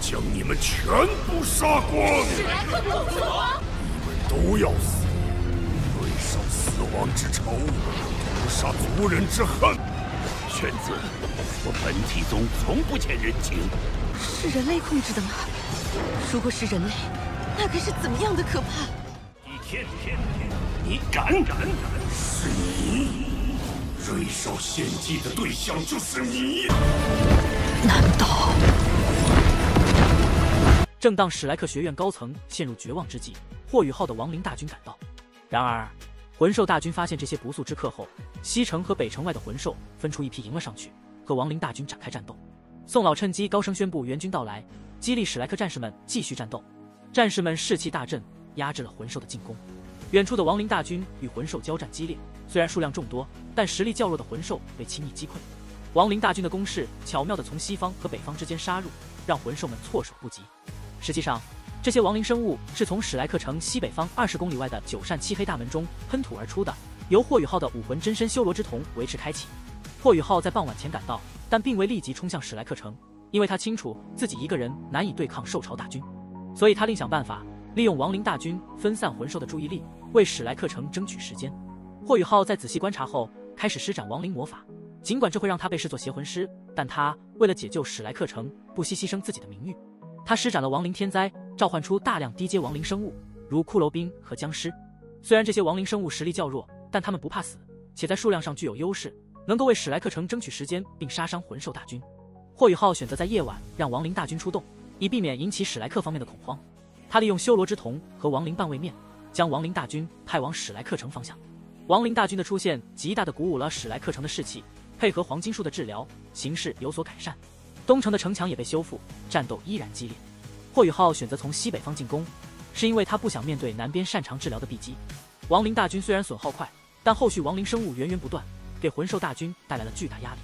将你们全部杀光！史莱克公主，你们都要死！追受死亡之仇，屠杀族人之恨。犬子，我本体宗从不欠人情。是人类控制的吗？如果是人类，那该是怎么样的可怕？一天，你敢？是你！瑞兽献祭的对象就是你！难道？正当史莱克学院高层陷入绝望之际，霍雨浩的亡灵大军赶到。然而，魂兽大军发现这些不速之客后，西城和北城外的魂兽分出一批迎了上去，和亡灵大军展开战斗。宋老趁机高声宣布援军到来，激励史莱克战士们继续战斗。战士们士气大振，压制了魂兽的进攻。远处的亡灵大军与魂兽交战激烈，虽然数量众多，但实力较弱的魂兽被轻易击溃。亡灵大军的攻势巧妙地从西方和北方之间杀入，让魂兽们措手不及。实际上，这些亡灵生物是从史莱克城西北方20公里外的九扇漆黑大门中喷吐而出的，由霍雨浩的武魂真身修罗之瞳维持开启。霍雨浩在傍晚前赶到，但并未立即冲向史莱克城，因为他清楚自己一个人难以对抗兽潮大军，所以他另想办法利用亡灵大军分散魂兽的注意力，为史莱克城争取时间。霍雨浩在仔细观察后，开始施展亡灵魔法。尽管这会让他被视作邪魂师，但他为了解救史莱克城，不惜牺牲自己的名誉。他施展了亡灵天灾，召唤出大量低阶亡灵生物，如骷髅兵和僵尸。虽然这些亡灵生物实力较弱，但他们不怕死，且在数量上具有优势，能够为史莱克城争取时间并杀伤魂兽大军。霍雨浩选择在夜晚让亡灵大军出动，以避免引起史莱克方面的恐慌。他利用修罗之瞳和亡灵半位面，将亡灵大军派往史莱克城方向。亡灵大军的出现极大地鼓舞了史莱克城的士气，配合黄金树的治疗，形势有所改善。东城的城墙也被修复，战斗依然激烈。霍雨浩选择从西北方进攻，是因为他不想面对南边擅长治疗的碧姬。亡灵大军虽然损耗快，但后续亡灵生物源源不断，给魂兽大军带来了巨大压力。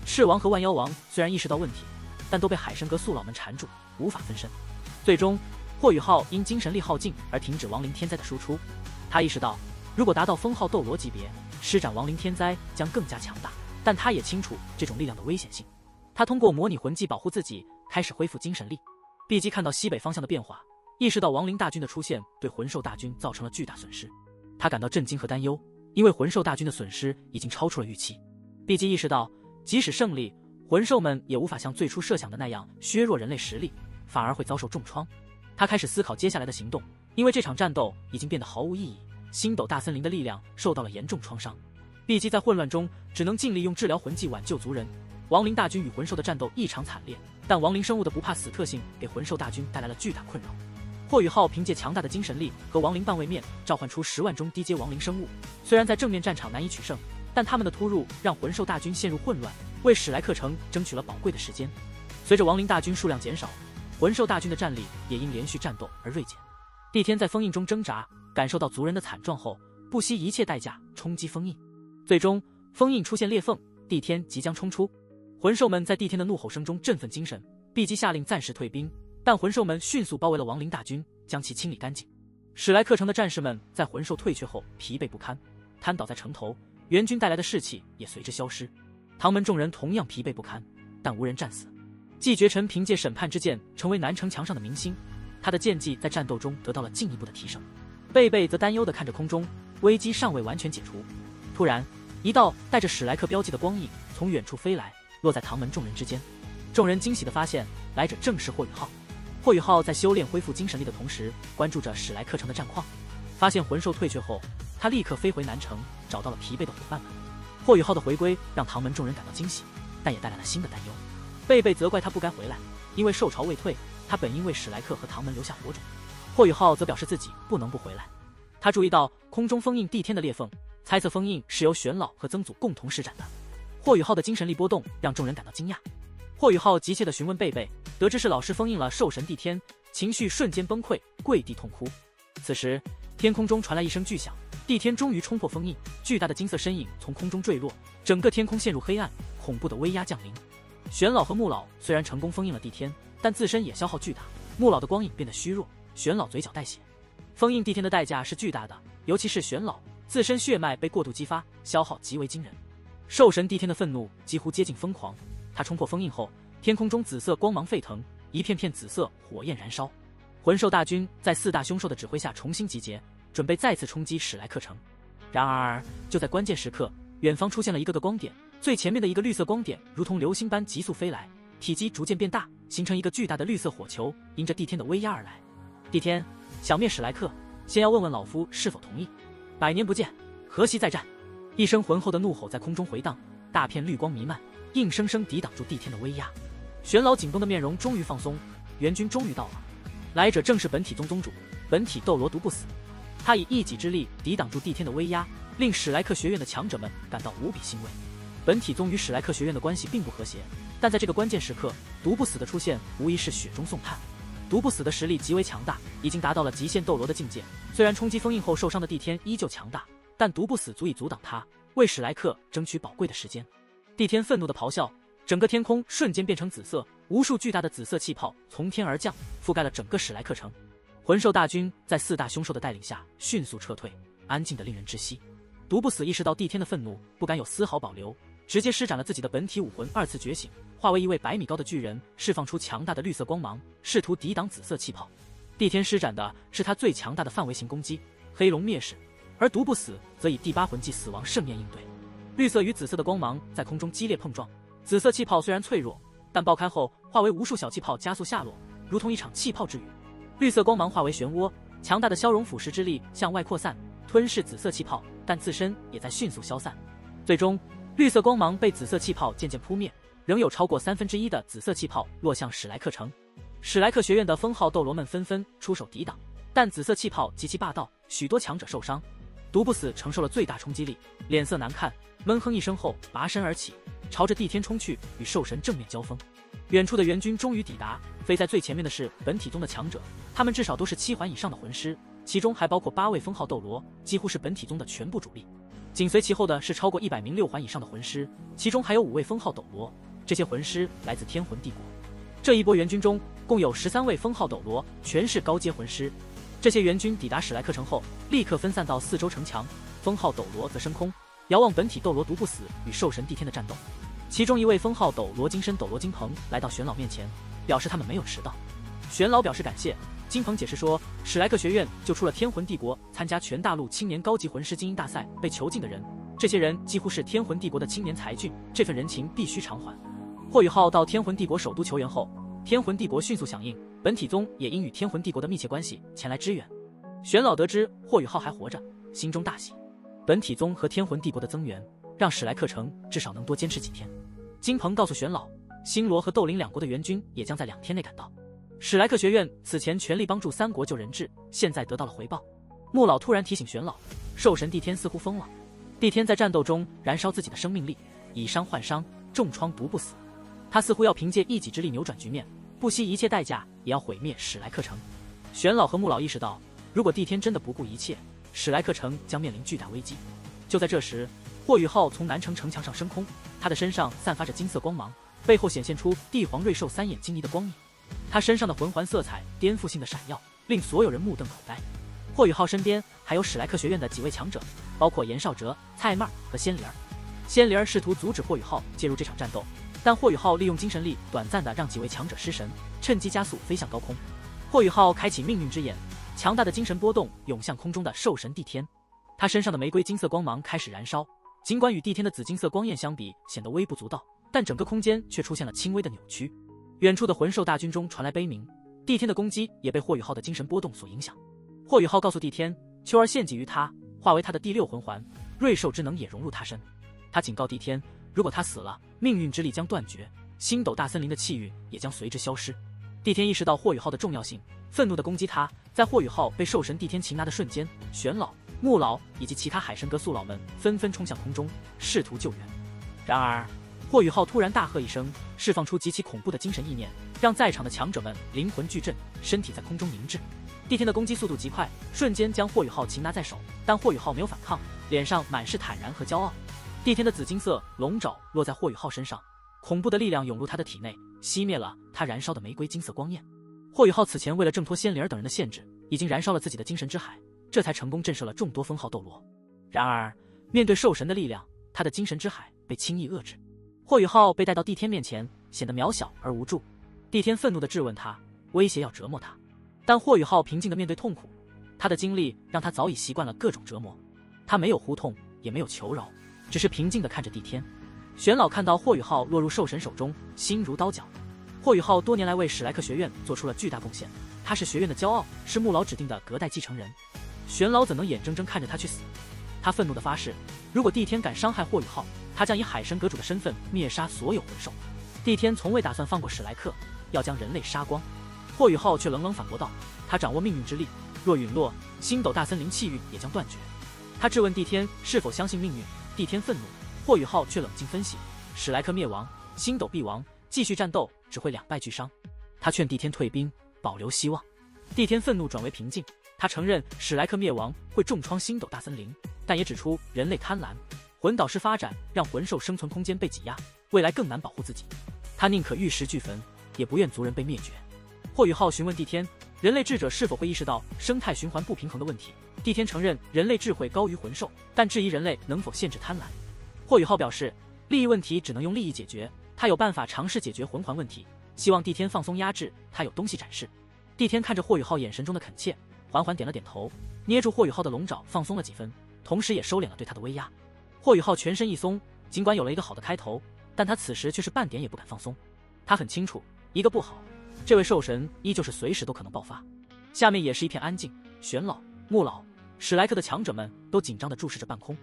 赤王和万妖王虽然意识到问题，但都被海参阁宿老们缠住，无法分身。最终，霍雨浩因精神力耗尽而停止亡灵天灾的输出。他意识到，如果达到封号斗罗级别，施展亡灵天灾将更加强大，但他也清楚这种力量的危险性。他通过模拟魂技保护自己，开始恢复精神力。碧姬看到西北方向的变化，意识到亡灵大军的出现对魂兽大军造成了巨大损失，他感到震惊和担忧，因为魂兽大军的损失已经超出了预期。碧姬意识到，即使胜利，魂兽们也无法像最初设想的那样削弱人类实力，反而会遭受重创。他开始思考接下来的行动，因为这场战斗已经变得毫无意义，星斗大森林的力量受到了严重创伤。碧姬在混乱中只能尽力用治疗魂技挽救族人。亡灵大军与魂兽的战斗异常惨烈，但亡灵生物的不怕死特性给魂兽大军带来了巨大困扰。霍雨浩凭借强大的精神力和亡灵半位面召唤出10万中低阶亡灵生物，虽然在正面战场难以取胜，但他们的突入让魂兽大军陷入混乱，为史莱克城争取了宝贵的时间。随着亡灵大军数量减少，魂兽大军的战力也因连续战斗而锐减。帝天在封印中挣扎，感受到族人的惨状后，不惜一切代价冲击封印。最终，封印出现裂缝，帝天即将冲出。魂兽们在帝天的怒吼声中振奋精神，碧姬下令暂时退兵，但魂兽们迅速包围了亡灵大军，将其清理干净。史莱克城的战士们在魂兽退却后疲惫不堪，瘫倒在城头，援军带来的士气也随之消失。唐门众人同样疲惫不堪，但无人战死。季绝尘凭借审判之剑成为南城墙上的明星，他的剑技在战斗中得到了进一步的提升。贝贝则担忧地看着空中，危机尚未完全解除。突然，一道带着史莱克标记的光影从远处飞来，落在唐门众人之间。众人惊喜地发现，来者正是霍雨浩。霍雨浩在修炼恢复精神力的同时，关注着史莱克城的战况。发现魂兽退却后，他立刻飞回南城，找到了疲惫的伙伴们。霍雨浩的回归让唐门众人感到惊喜，但也带来了新的担忧。贝贝责怪他不该回来，因为兽潮未退，他本应为史莱克和唐门留下火种。霍雨浩则表示自己不能不回来。他注意到空中封印帝天的裂缝，猜测封印是由玄老和曾祖共同施展的。霍雨浩的精神力波动让众人感到惊讶。霍雨浩急切地询问贝贝，得知是老师封印了兽神帝天，情绪瞬间崩溃，跪地痛哭。此时，天空中传来一声巨响，帝天终于冲破封印，巨大的金色身影从空中坠落，整个天空陷入黑暗，恐怖的威压降临。玄老和穆老虽然成功封印了帝天，但自身也消耗巨大，穆老的光影变得虚弱，玄老嘴角带血。封印帝天的代价是巨大的，尤其是玄老自身血脉被过度激发，消耗极为惊人。兽神帝天的愤怒几乎接近疯狂，他冲破封印后，天空中紫色光芒沸腾，一片片紫色火焰燃烧。魂兽大军在4大凶兽的指挥下重新集结，准备再次冲击史莱克城。然而，就在关键时刻，远方出现了一个个光点，最前面的一个绿色光点如同流星般急速飞来，体积逐渐变大，形成一个巨大的绿色火球，迎着帝天的威压而来。帝天，想灭史莱克，先要问问老夫是否同意。100年不见，何夕再战？一声浑厚的怒吼在空中回荡，大片绿光弥漫，硬生生抵挡住帝天的威压。玄老紧绷的面容终于放松，援军终于到了。来者正是本体宗宗主，本体斗罗毒不死。他以一己之力抵挡住帝天的威压，令史莱克学院的强者们感到无比欣慰。本体宗与史莱克学院的关系并不和谐，但在这个关键时刻，毒不死的出现无疑是雪中送炭。毒不死的实力极为强大，已经达到了极限斗罗的境界。虽然冲击封印后受伤的帝天依旧强大，但毒不死足以阻挡他，为史莱克争取宝贵的时间。帝天愤怒地咆哮，整个天空瞬间变成紫色，无数巨大的紫色气泡从天而降，覆盖了整个史莱克城。魂兽大军在4大凶兽的带领下迅速撤退，安静得令人窒息。毒不死意识到帝天的愤怒，不敢有丝毫保留，直接施展了自己的本体武魂2次觉醒，化为一位100米高的巨人，释放出强大的绿色光芒，试图抵挡紫色气泡。帝天施展的是他最强大的范围型攻击黑龙灭世，而毒不死则以第8魂技死亡圣焰应对。绿色与紫色的光芒在空中激烈碰撞，紫色气泡虽然脆弱，但爆开后化为无数小气泡加速下落，如同一场气泡之雨。绿色光芒化为漩涡，强大的消融腐蚀之力向外扩散，吞噬紫色气泡，但自身也在迅速消散。最终，绿色光芒被紫色气泡渐渐扑灭，仍有超过1/3的紫色气泡落向史莱克城。史莱克学院的封号斗罗们纷纷出手抵挡，但紫色气泡极其霸道，许多强者受伤。毒不死承受了最大冲击力，脸色难看，闷哼一声后拔身而起，朝着帝天冲去，与兽神正面交锋。远处的援军终于抵达，飞在最前面的是本体宗的强者，他们至少都是7环以上的魂师，其中还包括8位封号斗罗，几乎是本体宗的全部主力。紧随其后的是超过100名6环以上的魂师，其中还有5位封号斗罗，这些魂师来自天魂帝国。这一波援军中共有13位封号斗罗，全是高阶魂师。这些援军抵达史莱克城后，立刻分散到4周城墙，封号斗罗则升空，遥望本体斗罗毒不死与兽神帝天的战斗。其中一位封号斗罗金身斗罗金鹏来到玄老面前，表示他们没有迟到。玄老表示感谢。金鹏解释说，史莱克学院救出了天魂帝国参加全大陆青年高级魂师精英大赛被囚禁的人，这些人几乎是天魂帝国的青年才俊，这份人情必须偿还。霍雨浩到天魂帝国首都求援后，天魂帝国迅速响应，本体宗也因与天魂帝国的密切关系前来支援。玄老得知霍雨浩还活着，心中大喜。本体宗和天魂帝国的增援，让史莱克城至少能多坚持几天。金鹏告诉玄老，星罗和斗灵2国的援军也将在2天内赶到。史莱克学院此前全力帮助3国救人质，现在得到了回报。穆老突然提醒玄老，兽神帝天似乎疯了。帝天在战斗中燃烧自己的生命力，以伤换伤，重创毒不死。他似乎要凭借一己之力扭转局面，不惜一切代价也要毁灭史莱克城。玄老和穆老意识到，如果帝天真的不顾一切，史莱克城将面临巨大危机。就在这时，霍雨浩从南城城墙上升空，他的身上散发着金色光芒，背后显现出帝皇瑞兽3眼金泥的光影。他身上的魂环色彩颠覆性的闪耀，令所有人目瞪口呆。霍雨浩身边还有史莱克学院的几位强者，包括严少哲、蔡妹和仙灵儿。仙灵儿试图阻止霍雨浩介入这场战斗，但霍雨浩利用精神力短暂的让几位强者失神，趁机加速飞向高空。霍雨浩开启命运之眼，强大的精神波动涌向空中的兽神帝天，他身上的玫瑰金色光芒开始燃烧，尽管与帝天的紫金色光焰相比显得微不足道，但整个空间却出现了轻微的扭曲。远处的魂兽大军中传来悲鸣，帝天的攻击也被霍雨浩的精神波动所影响。霍雨浩告诉帝天，秋儿献祭于他，化为他的第6魂环，瑞兽之能也融入他身。他警告帝天，如果他死了，命运之力将断绝，星斗大森林的气运也将随之消失。帝天意识到霍雨浩的重要性，愤怒地攻击他。在霍雨浩被兽神帝天擒拿的瞬间，玄老、穆老以及其他海神阁宿老们纷纷冲向空中，试图救援。然而霍雨浩突然大喝一声，释放出极其恐怖的精神意念，让在场的强者们灵魂巨震，身体在空中凝滞。帝天的攻击速度极快，瞬间将霍雨浩擒拿在手，但霍雨浩没有反抗，脸上满是坦然和骄傲。帝天的紫金色龙爪落在霍雨浩身上，恐怖的力量涌入他的体内，熄灭了他燃烧的玫瑰金色光焰。霍雨浩此前为了挣脱仙灵儿等人的限制，已经燃烧了自己的精神之海，这才成功震慑了众多封号斗罗。然而面对兽神的力量，他的精神之海被轻易遏制。霍雨浩被带到帝天面前，显得渺小而无助。帝天愤怒地质问他，威胁要折磨他。但霍雨浩平静地面对痛苦，他的经历让他早已习惯了各种折磨。他没有呼痛，也没有求饶，只是平静地看着帝天。玄老看到霍雨浩落入兽神手中，心如刀绞。霍雨浩多年来为史莱克学院做出了巨大贡献，他是学院的骄傲，是穆老指定的隔代继承人。玄老怎能眼睁睁看着他去死？他愤怒地发誓，如果帝天敢伤害霍雨浩，他将以海神阁主的身份灭杀所有魂兽。帝天从未打算放过史莱克，要将人类杀光。霍雨浩却冷冷反驳道，他掌握命运之力，若陨落，星斗大森林气运也将断绝。他质问帝天是否相信命运，帝天愤怒，霍雨浩却冷静分析，史莱克灭亡，星斗必亡，继续战斗只会两败俱伤。他劝帝天退兵，保留希望。帝天愤怒转为平静，他承认史莱克灭亡会重创星斗大森林，但也指出人类贪婪，魂导师发展让魂兽生存空间被挤压，未来更难保护自己。他宁可玉石俱焚，也不愿族人被灭绝。霍雨浩询问帝天，人类智者是否会意识到生态循环不平衡的问题？帝天承认人类智慧高于魂兽，但质疑人类能否限制贪婪。霍雨浩表示，利益问题只能用利益解决，他有办法尝试解决魂环问题，希望帝天放松压制，他有东西展示。帝天看着霍雨浩眼神中的恳切，缓缓点了点头，捏住霍雨浩的龙爪放松了几分，同时也收敛了对他的威压。霍雨浩全身一松，尽管有了一个好的开头，但他此时却是半点也不敢放松。他很清楚，一个不好，这位兽神依旧是随时都可能爆发。下面也是一片安静，玄老、穆老、史莱克的强者们都紧张地注视着半空。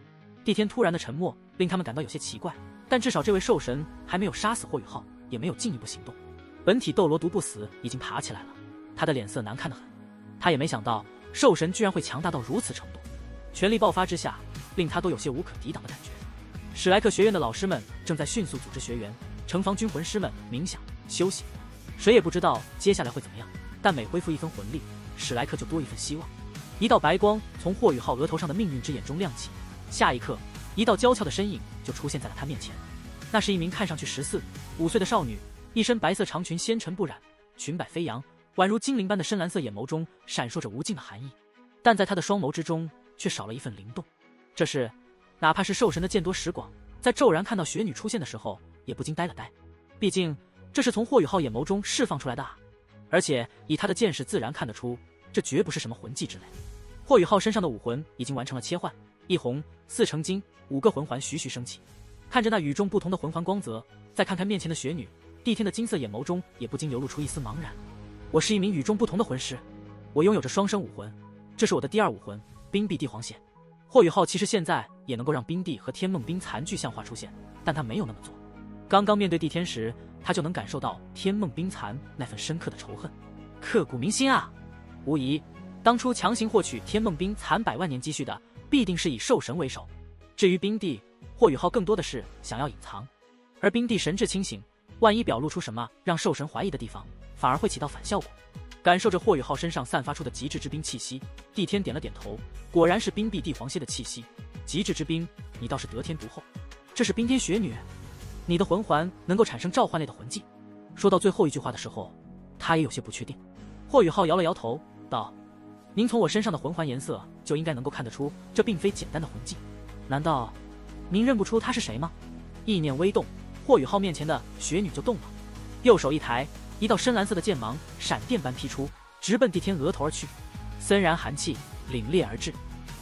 帝天突然的沉默令他们感到有些奇怪，但至少这位兽神还没有杀死霍雨浩，也没有进一步行动。本体斗罗毒不死已经爬起来了，他的脸色难看得很。他也没想到兽神居然会强大到如此程度，全力爆发之下，令他都有些无可抵挡的感觉。史莱克学院的老师们正在迅速组织学员，城防军魂师们冥想休息，谁也不知道接下来会怎么样，但每恢复一分魂力，史莱克就多一份希望。一道白光从霍雨浩额头上的命运之眼中亮起，下一刻，一道娇俏的身影就出现在了他面前。那是一名看上去14、15岁的少女，一身白色长裙纤尘不染，裙摆飞扬，宛如精灵般的深蓝色眼眸中闪烁着无尽的寒意，但在她的双眸之中却少了一份灵动。这是哪怕是兽神的剑多识广，在骤然看到雪女出现的时候也不禁呆了呆，毕竟这是从霍雨浩眼眸中释放出来的啊，而且以他的见识自然看得出，这绝不是什么魂技之类。霍雨浩身上的武魂已经完成了切换，一红4成金，5个魂环徐徐升起。看着那与众不同的魂环光泽，再看看面前的雪女，帝天的金色眼眸中也不禁流露出一丝茫然。我是一名与众不同的魂师，我拥有着双生武魂，这是我的第2武魂冰碧帝皇血。霍雨浩其实现在也能够让冰帝和天梦冰残具象化出现，但他没有那么做。刚刚面对帝天时，他就能感受到天梦冰残那份深刻的仇恨，刻骨铭心啊！无疑，当初强行获取天梦冰残100万年积蓄的，必定是以兽神为首。至于冰帝，霍雨浩更多的是想要隐藏，而冰帝神智清醒，万一表露出什么让兽神怀疑的地方，反而会起到反效果。感受着霍雨浩身上散发出的极致之冰气息，帝天点了点头，果然是冰碧帝皇蝎的气息。极致之冰，你倒是得天独厚。这是冰天雪女，你的魂环能够产生召唤类的魂技。说到最后一句话的时候，他也有些不确定。霍雨浩摇了摇头，道：“您从我身上的魂环颜色就应该能够看得出，这并非简单的魂技。难道您认不出她是谁吗？”意念微动，霍雨浩面前的雪女就动了，右手一抬，一道深蓝色的剑芒闪电般劈出，直奔帝天额头而去。森然寒气凛冽而至，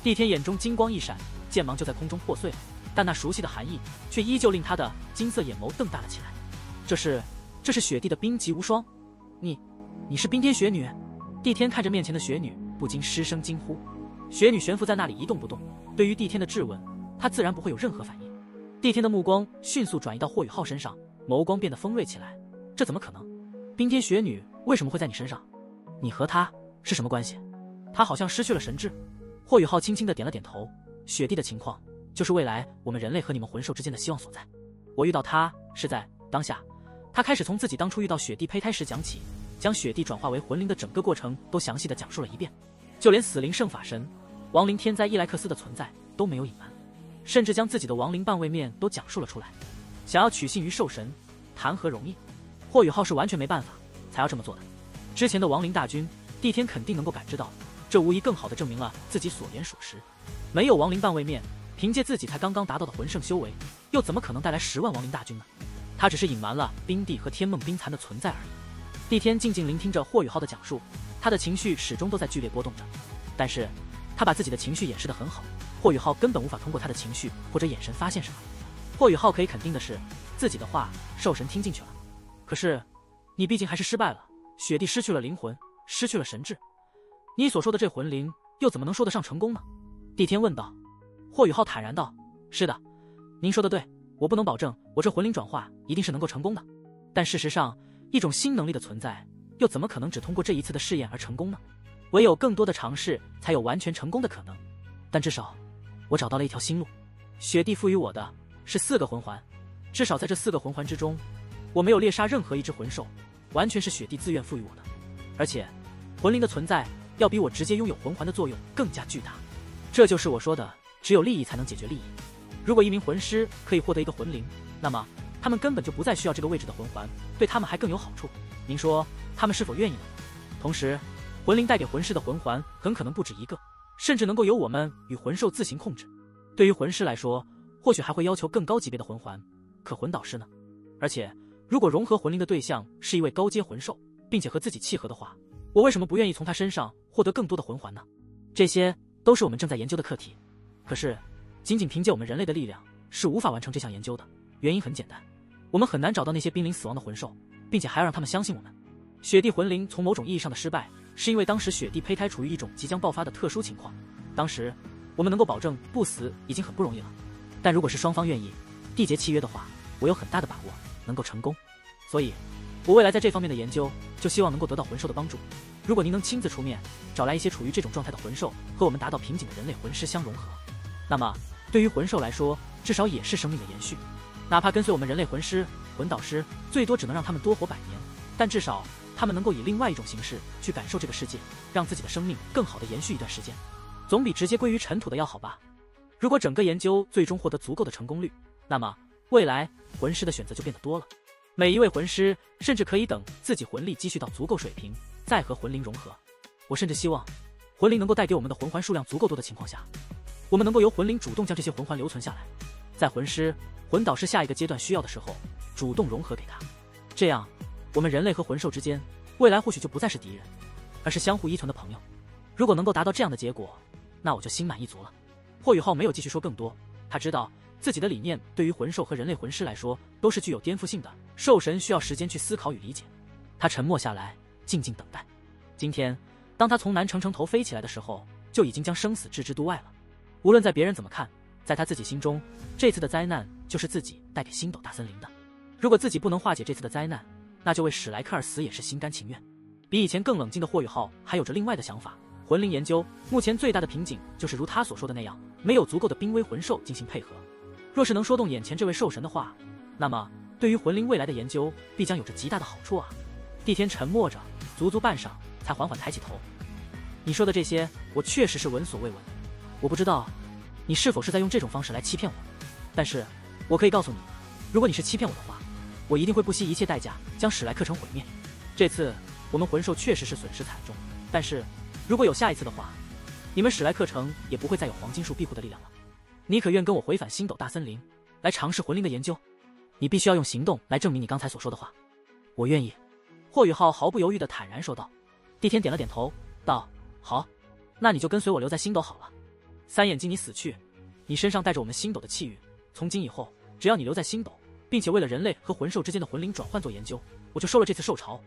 帝天眼中金光一闪，剑芒就在空中破碎了，但那熟悉的寒意却依旧令他的金色眼眸瞪大了起来。这是雪帝的冰极无双，你是冰天雪女？帝天看着面前的雪女，不禁失声惊呼。雪女悬浮在那里一动不动，对于帝天的质问，她自然不会有任何反应。帝天的目光迅速转移到霍雨浩身上，眸光变得锋锐起来。这怎么可能？冰天雪女为什么会在你身上？你和她是什么关系？她好像失去了神智。霍雨浩轻轻地点了点头。雪帝的情况，就是未来我们人类和你们魂兽之间的希望所在。我遇到她是在当下。他开始从自己当初遇到雪帝胚胎时讲起，将雪帝转化为魂灵的整个过程都详细地讲述了一遍，就连死灵圣法神、亡灵天灾伊莱克斯的存在都没有隐瞒，甚至将自己的亡灵半位面都讲述了出来。想要取信于兽神，谈何容易？霍雨浩是完全没办法才要这么做的。之前的亡灵大军，帝天肯定能够感知到，这无疑更好地证明了自己所言属实。没有亡灵半位面，凭借自己才刚刚达到的魂圣修为，又怎么可能带来10万亡灵大军呢？他只是隐瞒了冰帝和天梦冰残的存在而已。帝天静静聆听着霍雨浩的讲述，他的情绪始终都在剧烈波动着，但是他把自己的情绪掩饰得很好，霍雨浩根本无法通过他的情绪或者眼神发现什么。霍雨浩可以肯定的是，自己的话兽神听进去了。可是，你毕竟还是失败了，雪帝失去了灵魂，失去了神智，你所说的这魂灵又怎么能说得上成功呢？帝天问道。霍雨浩坦然道：“是的，您说的对，我不能保证我这魂灵转化一定是能够成功的，但事实上，一种新能力的存在，又怎么可能只通过这一次的试验而成功呢？唯有更多的尝试，才有完全成功的可能。但至少，我找到了一条新路。雪帝赋予我的是4个魂环，至少在这4个魂环之中，我没有猎杀任何一只魂兽，完全是雪帝自愿赋予我的。而且，魂灵的存在要比我直接拥有魂环的作用更加巨大。这就是我说的，只有利益才能解决利益。如果一名魂师可以获得一个魂灵，那么他们根本就不再需要这个位置的魂环，对他们还更有好处。您说他们是否愿意呢？同时，魂灵带给魂师的魂环很可能不止一个，甚至能够由我们与魂兽自行控制。对于魂师来说，或许还会要求更高级别的魂环。可魂导师呢？而且，如果融合魂灵的对象是一位高阶魂兽，并且和自己契合的话，我为什么不愿意从他身上获得更多的魂环呢？这些都是我们正在研究的课题。可是，仅仅凭借我们人类的力量是无法完成这项研究的。原因很简单，我们很难找到那些濒临死亡的魂兽，并且还要让他们相信我们。雪帝魂灵从某种意义上的失败，是因为当时雪帝胚胎处于一种即将爆发的特殊情况。当时我们能够保证不死已经很不容易了，但如果是双方愿意缔结契约的话，我有很大的把握能够成功。所以，我未来在这方面的研究就希望能够得到魂兽的帮助。如果您能亲自出面，找来一些处于这种状态的魂兽，和我们达到瓶颈的人类魂师相融合，那么对于魂兽来说，至少也是生命的延续。哪怕跟随我们人类魂师、魂导师，最多只能让他们多活100年，但至少他们能够以另外一种形式去感受这个世界，让自己的生命更好的延续一段时间，总比直接归于尘土的要好吧。如果整个研究最终获得足够的成功率，那么未来魂师的选择就变得多了。每一位魂师甚至可以等自己魂力积蓄到足够水平，再和魂灵融合。我甚至希望魂灵能够带给我们的魂环数量足够多的情况下，我们能够由魂灵主动将这些魂环留存下来，在魂师、魂导师下一个阶段需要的时候，主动融合给他。这样，我们人类和魂兽之间，未来或许就不再是敌人，而是相互依存的朋友。如果能够达到这样的结果，那我就心满意足了。霍雨浩没有继续说更多，他知道自己的理念对于魂兽和人类魂师来说都是具有颠覆性的，兽神需要时间去思考与理解。他沉默下来，静静等待。今天，当他从南城城头飞起来的时候，就已经将生死置之度外了。无论在别人怎么看，在他自己心中，这次的灾难就是自己带给星斗大森林的。如果自己不能化解这次的灾难，那就为史莱克而死也是心甘情愿。比以前更冷静的霍雨浩还有着另外的想法。魂灵研究目前最大的瓶颈就是如他所说的那样，没有足够的濒危魂兽进行配合。若是能说动眼前这位兽神的话，那么对于魂灵未来的研究必将有着极大的好处啊。帝天沉默着，足足半晌，才缓缓抬起头。你说的这些，我确实是闻所未闻。我不知道你是否是在用这种方式来欺骗我，但是我可以告诉你，如果你是欺骗我的话，我一定会不惜一切代价将史莱克城毁灭。这次我们魂兽确实是损失惨重，但是如果有下一次的话，你们史莱克城也不会再有黄金树庇护的力量了。你可愿跟我回返星斗大森林，来尝试魂灵的研究？你必须要用行动来证明你刚才所说的话。我愿意。霍雨浩毫不犹豫地坦然说道。帝天点了点头，道：好，那你就跟随我留在星斗好了。三眼睛你死去，你身上带着我们星斗的气运，从今以后，只要你留在星斗，并且为了人类和魂兽之间的魂灵转换做研究，我就收了这次兽潮，